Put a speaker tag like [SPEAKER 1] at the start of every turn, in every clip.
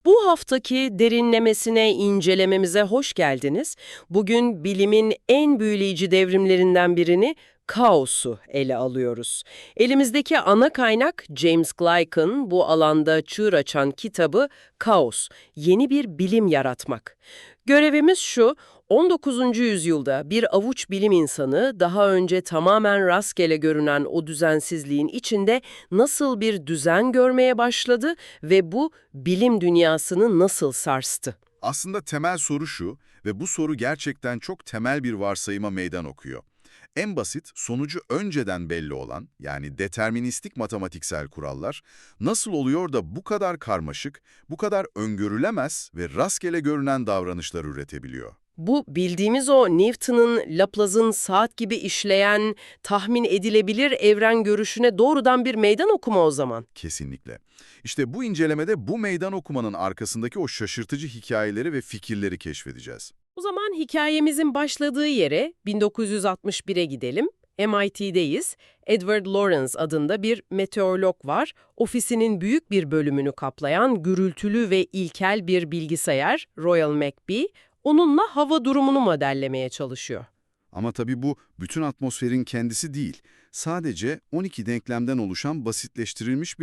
[SPEAKER 1] Bu haftaki derinlemesine incelememize hoş geldiniz. Bugün bilimin en büyüleyici devrimlerinden birini, kaosu ele alıyoruz. Elimizdeki ana kaynak James Gleick'ın bu alanda çığır açan kitabı Kaos, Yeni Bir Bilim Yaratmak. Görevimiz şu, 19. yüzyılda bir avuç bilim insanı daha önce tamamen rastgele görünen o düzensizliğin içinde nasıl bir düzen görmeye başladı ve bu bilim dünyasını nasıl sarstı?
[SPEAKER 2] Aslında temel soru şu ve bu soru gerçekten çok temel bir varsayıma meydan okuyor. En basit, sonucu önceden belli olan, yani deterministik matematiksel kurallar, nasıl oluyor da bu kadar karmaşık, bu kadar öngörülemez ve rastgele görünen davranışlar üretebiliyor?
[SPEAKER 1] Bu bildiğimiz o Newton'un, Laplace'ın saat gibi işleyen, tahmin edilebilir evren görüşüne doğrudan bir meydan okuma o zaman.
[SPEAKER 2] Kesinlikle. İşte bu incelemede bu meydan okumanın arkasındaki o şaşırtıcı hikayeleri ve fikirleri keşfedeceğiz.
[SPEAKER 1] O zaman hikayemizin başladığı yere 1961'e gidelim. MIT'deyiz. Edward Lorenz adında bir meteorolog var. Ofisinin büyük bir bölümünü kaplayan gürültülü ve ilkel bir bilgisayar, Royal McBee, onunla hava durumunu modellemeye çalışıyor.
[SPEAKER 2] Ama tabii bu bütün atmosferin kendisi değil. Sadece 12 denklemden oluşan basitleştirilmiş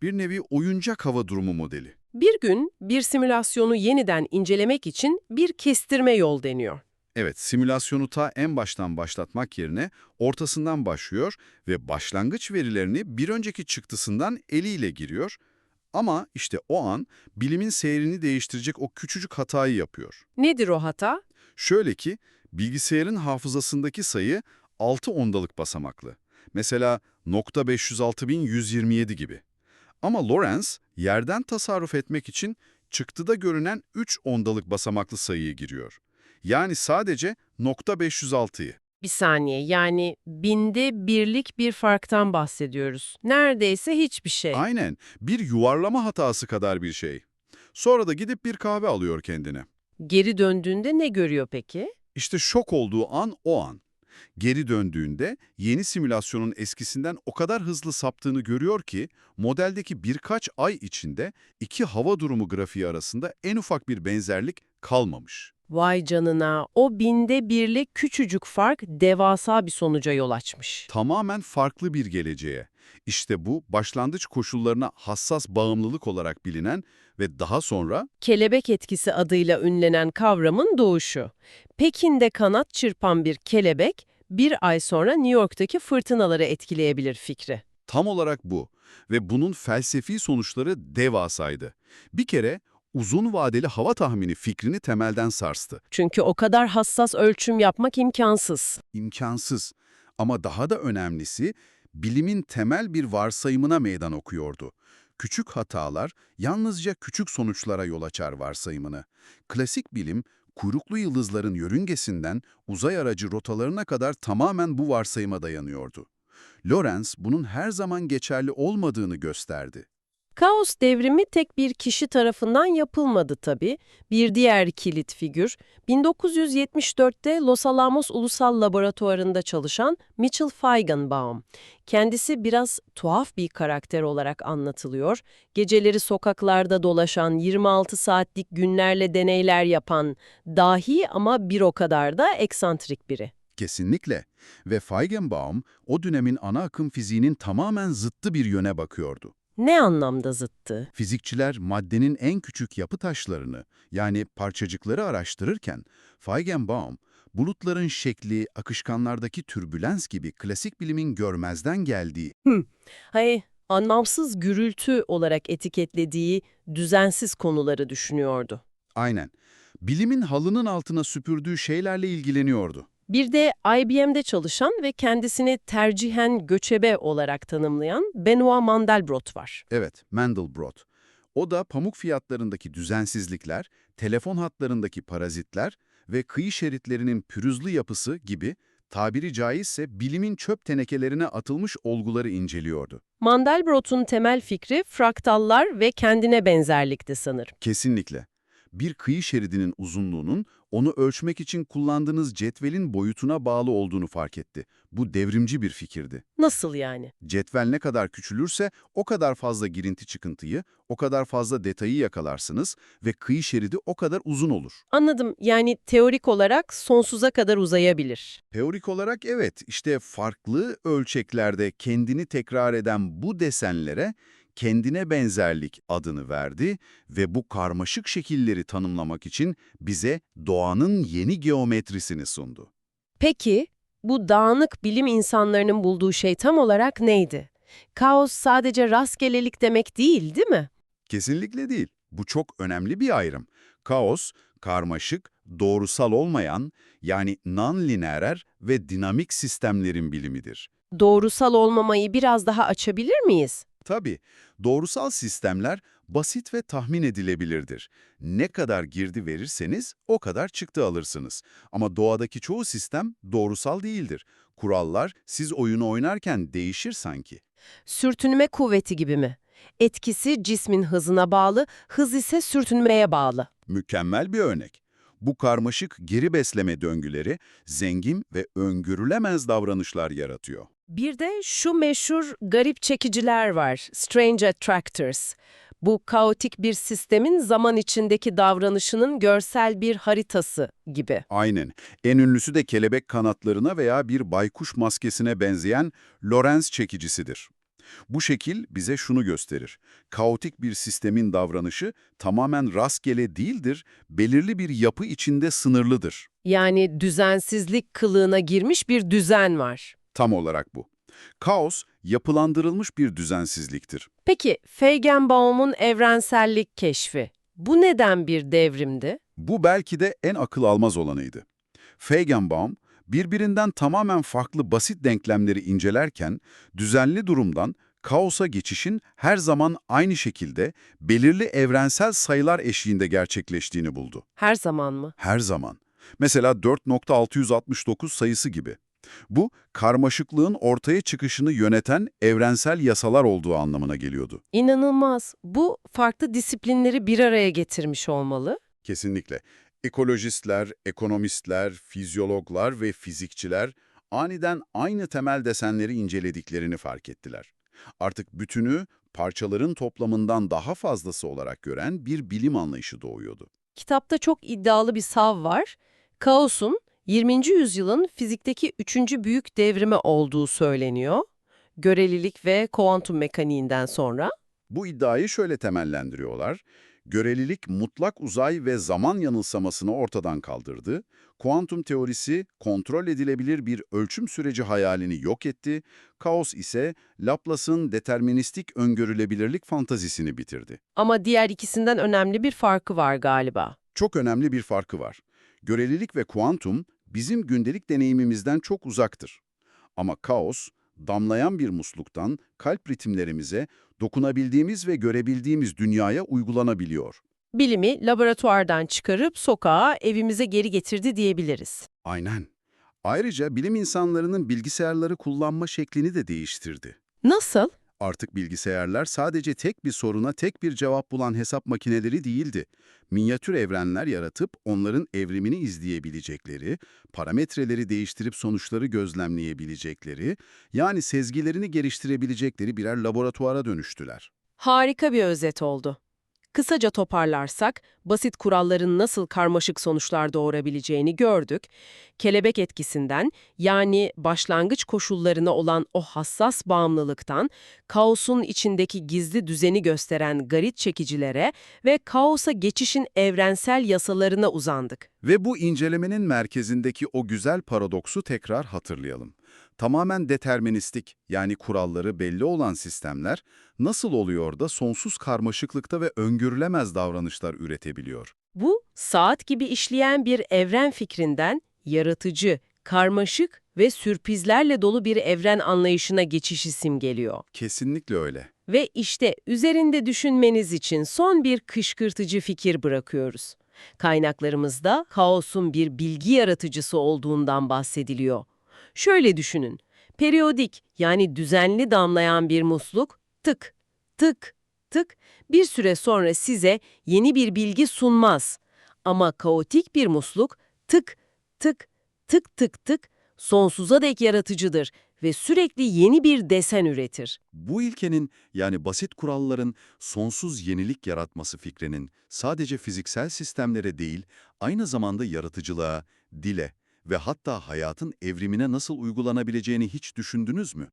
[SPEAKER 2] bir nevi oyuncak hava durumu modeli.
[SPEAKER 1] Bir gün bir simülasyonu yeniden incelemek için bir kestirme yol deniyor.
[SPEAKER 2] Evet, simülasyonu ta en baştan başlatmak yerine ortasından başlıyor ve başlangıç verilerini bir önceki çıktısından eliyle giriyor. Ama işte o an bilimin seyrini değiştirecek o küçücük hatayı yapıyor.
[SPEAKER 1] Nedir o hata?
[SPEAKER 2] Şöyle ki, bilgisayarın hafızasındaki sayı 6 ondalık basamaklı. Mesela .506127 gibi. Ama Lorenz, yerden tasarruf etmek için çıktıda görünen 3 ondalık basamaklı sayıyı giriyor. Yani sadece .506'yı.
[SPEAKER 1] Bir saniye, yani binde birlik bir farktan bahsediyoruz. Neredeyse hiçbir şey.
[SPEAKER 2] Aynen, bir yuvarlama hatası kadar bir şey. Sonra da gidip bir kahve alıyor kendine.
[SPEAKER 1] Geri döndüğünde ne görüyor peki?
[SPEAKER 2] İşte şok olduğu an o an. Geri döndüğünde yeni simülasyonun eskisinden o kadar hızlı saptığını görüyor ki modeldeki birkaç ay içinde iki hava durumu grafiği arasında en ufak bir benzerlik kalmamış.
[SPEAKER 1] Vay canına, o binde birlik küçücük fark devasa bir sonuca yol açmış.
[SPEAKER 2] Tamamen farklı bir geleceğe. İşte bu başlangıç koşullarına hassas bağımlılık olarak bilinen ve daha sonra
[SPEAKER 1] Kelebek etkisi adıyla ünlenen kavramın doğuşu. Pekin'de kanat çırpan bir kelebek, bir ay sonra New York'taki fırtınaları etkileyebilir fikri.
[SPEAKER 2] tam olarak bu ve bunun felsefi sonuçları devasaydı. Bir kere uzun vadeli hava tahmini fikrini temelden sarstı.
[SPEAKER 1] Çünkü o kadar hassas ölçüm yapmak imkansız.
[SPEAKER 2] İmkansız. Ama daha da önemlisi, bilimin temel bir varsayımına meydan okuyordu. Küçük hatalar yalnızca küçük sonuçlara yol açar varsayımını. Klasik bilim, kuyruklu yıldızların yörüngesinden uzay aracı rotalarına kadar tamamen bu varsayıma dayanıyordu. Lorenz bunun her zaman geçerli olmadığını gösterdi.
[SPEAKER 1] Kaos devrimi tek bir kişi tarafından yapılmadı tabii. Bir diğer kilit figür, 1974'te Los Alamos Ulusal Laboratuvarı'nda çalışan Mitchell Feigenbaum. Kendisi biraz tuhaf bir karakter olarak anlatılıyor. Geceleri sokaklarda dolaşan, 26 saatlik günlerle deneyler yapan, dahi ama bir o kadar da eksantrik biri.
[SPEAKER 2] Kesinlikle. Ve Feigenbaum o dönemin ana akım fiziğinin tamamen zıttı bir yöne bakıyordu.
[SPEAKER 1] Ne anlamda zıttı?
[SPEAKER 2] Fizikçiler maddenin en küçük yapı taşlarını, yani parçacıkları araştırırken, Feigenbaum, bulutların şekli, akışkanlardaki türbülans gibi klasik bilimin görmezden geldiği,
[SPEAKER 1] Hayır, anlamsız gürültü olarak etiketlediği düzensiz konuları düşünüyordu.
[SPEAKER 2] aynen, bilimin halının altına süpürdüğü şeylerle ilgileniyordu.
[SPEAKER 1] Bir de IBM'de çalışan ve kendisini tercihen göçebe olarak tanımlayan Benoit Mandelbrot var.
[SPEAKER 2] Evet, Mandelbrot. O da pamuk fiyatlarındaki düzensizlikler, telefon hatlarındaki parazitler ve kıyı şeritlerinin pürüzlü yapısı gibi tabiri caizse bilimin çöp tenekelerine atılmış olguları inceliyordu.
[SPEAKER 1] Mandelbrot'un temel fikri fraktallar ve kendine benzerlikti sanırım.
[SPEAKER 2] Kesinlikle. Bir kıyı şeridinin uzunluğunun onu ölçmek için kullandığınız cetvelin boyutuna bağlı olduğunu fark etti. Bu devrimci bir fikirdi.
[SPEAKER 1] Nasıl yani?
[SPEAKER 2] Cetvel ne kadar küçülürse o kadar fazla girinti çıkıntıyı, o kadar fazla detayı yakalarsınız ve kıyı şeridi o kadar uzun olur.
[SPEAKER 1] Anladım. Yani teorik olarak sonsuza kadar uzayabilir.
[SPEAKER 2] Teorik olarak evet, işte farklı ölçeklerde kendini tekrar eden bu desenlere kendine benzerlik adını verdi ve bu karmaşık şekilleri tanımlamak için bize doğanın yeni geometrisini sundu.
[SPEAKER 1] Peki, bu dağınık bilim insanlarının bulduğu şey tam olarak neydi? Kaos sadece rastgelelik demek değil mi?
[SPEAKER 2] Kesinlikle değil. Bu çok önemli bir ayrım. Kaos, karmaşık, doğrusal olmayan, yani non-lineer ve dinamik sistemlerin bilimidir.
[SPEAKER 1] Doğrusal olmamayı biraz daha açabilir miyiz?
[SPEAKER 2] Tabii, doğrusal sistemler basit ve tahmin edilebilirdir. Ne kadar girdi verirseniz o kadar çıktı alırsınız. Ama doğadaki çoğu sistem doğrusal değildir. Kurallar siz oyunu oynarken değişir sanki.
[SPEAKER 1] Sürtünme kuvveti gibi mi? Etkisi cismin hızına bağlı, hız ise sürtünmeye bağlı.
[SPEAKER 2] Mükemmel bir örnek. Bu karmaşık geri besleme döngüleri zengin ve öngörülemez davranışlar yaratıyor.
[SPEAKER 1] Bir de şu meşhur garip çekiciler var, strange attractors. Bu kaotik bir sistemin zaman içindeki davranışının görsel bir haritası gibi.
[SPEAKER 2] Aynen. En ünlüsü de kelebek kanatlarına veya bir baykuş maskesine benzeyen Lorentz çekicisidir. Bu şekil bize şunu gösterir. Kaotik bir sistemin davranışı tamamen rastgele değildir, belirli bir yapı içinde sınırlıdır.
[SPEAKER 1] Yani düzensizlik kılığına girmiş bir düzen var.
[SPEAKER 2] Tam olarak bu. Kaos, yapılandırılmış bir düzensizliktir.
[SPEAKER 1] Peki, Feigenbaum'un evrensellik keşfi. Bu neden bir devrimdi?
[SPEAKER 2] Bu belki de en akıl almaz olanıydı. Feigenbaum, birbirinden tamamen farklı basit denklemleri incelerken, düzenli durumdan kaosa geçişin her zaman aynı şekilde belirli evrensel sayılar eşiğinde gerçekleştiğini buldu.
[SPEAKER 1] Her zaman mı?
[SPEAKER 2] Her zaman. Mesela 4.669 sayısı gibi. Bu, karmaşıklığın ortaya çıkışını yöneten evrensel yasalar olduğu anlamına geliyordu.
[SPEAKER 1] İnanılmaz. Bu farklı disiplinleri bir araya getirmiş olmalı.
[SPEAKER 2] Kesinlikle. Ekolojistler, ekonomistler, fizyologlar ve fizikçiler aniden aynı temel desenleri incelediklerini fark ettiler. Artık bütünü parçaların toplamından daha fazlası olarak gören bir bilim anlayışı doğuyordu.
[SPEAKER 1] Kitapta çok iddialı bir sav var. Kaosun 20. yüzyılın fizikteki 3. büyük devrimi olduğu söyleniyor. Görelilik ve kuantum mekaniğinden sonra.
[SPEAKER 2] Bu iddiayı şöyle temellendiriyorlar. Görelilik mutlak uzay ve zaman yanılsamasını ortadan kaldırdı. Kuantum teorisi kontrol edilebilir bir ölçüm süreci hayalini yok etti. Kaos ise Laplace'ın deterministik öngörülebilirlik fantazisini bitirdi.
[SPEAKER 1] Ama diğer ikisinden önemli bir farkı var galiba.
[SPEAKER 2] Çok önemli bir farkı var. Görelilik ve kuantum bizim gündelik deneyimimizden çok uzaktır. Ama kaos, damlayan bir musluktan kalp ritimlerimize, dokunabildiğimiz ve görebildiğimiz dünyaya uygulanabiliyor.
[SPEAKER 1] Bilimi laboratuvardan çıkarıp sokağa, evimize geri getirdi diyebiliriz.
[SPEAKER 2] Aynen. Ayrıca bilim insanlarının bilgisayarları kullanma şeklini de değiştirdi.
[SPEAKER 1] Nasıl?
[SPEAKER 2] Artık bilgisayarlar sadece tek bir soruna tek bir cevap bulan hesap makineleri değildi. Minyatür evrenler yaratıp onların evrimini izleyebilecekleri, parametreleri değiştirip sonuçları gözlemleyebilecekleri, yani sezgilerini geliştirebilecekleri birer laboratuvara dönüştüler.
[SPEAKER 1] Harika bir özet oldu. Kısaca toparlarsak, basit kuralların nasıl karmaşık sonuçlar doğurabileceğini gördük. Kelebek etkisinden, yani başlangıç koşullarına olan o hassas bağımlılıktan, kaosun içindeki gizli düzeni gösteren garip çekicilere ve kaosa geçişin evrensel yasalarına uzandık.
[SPEAKER 2] Ve bu incelemenin merkezindeki o güzel paradoksu tekrar hatırlayalım. Tamamen deterministik, yani kuralları belli olan sistemler nasıl oluyor da sonsuz karmaşıklıkta ve öngörülemez davranışlar üretebiliyor?
[SPEAKER 1] Bu, saat gibi işleyen bir evren fikrinden yaratıcı, karmaşık ve sürprizlerle dolu bir evren anlayışına geçişi simgeliyor.
[SPEAKER 2] Kesinlikle öyle.
[SPEAKER 1] Ve işte üzerinde düşünmeniz için son bir kışkırtıcı fikir bırakıyoruz. Kaynaklarımızda kaosun bir bilgi yaratıcısı olduğundan bahsediliyor. Şöyle düşünün, periyodik yani düzenli damlayan bir musluk tık, tık, tık tık bir süre sonra size yeni bir bilgi sunmaz. Ama kaotik bir musluk tık tık tık tık tık sonsuza dek yaratıcıdır ve sürekli yeni bir desen üretir.
[SPEAKER 3] Bu ilkenin, yani basit kuralların sonsuz yenilik yaratması fikrinin sadece fiziksel sistemlere değil, aynı zamanda yaratıcılığa, dile ve hatta hayatın evrimine nasıl uygulanabileceğini hiç düşündünüz mü?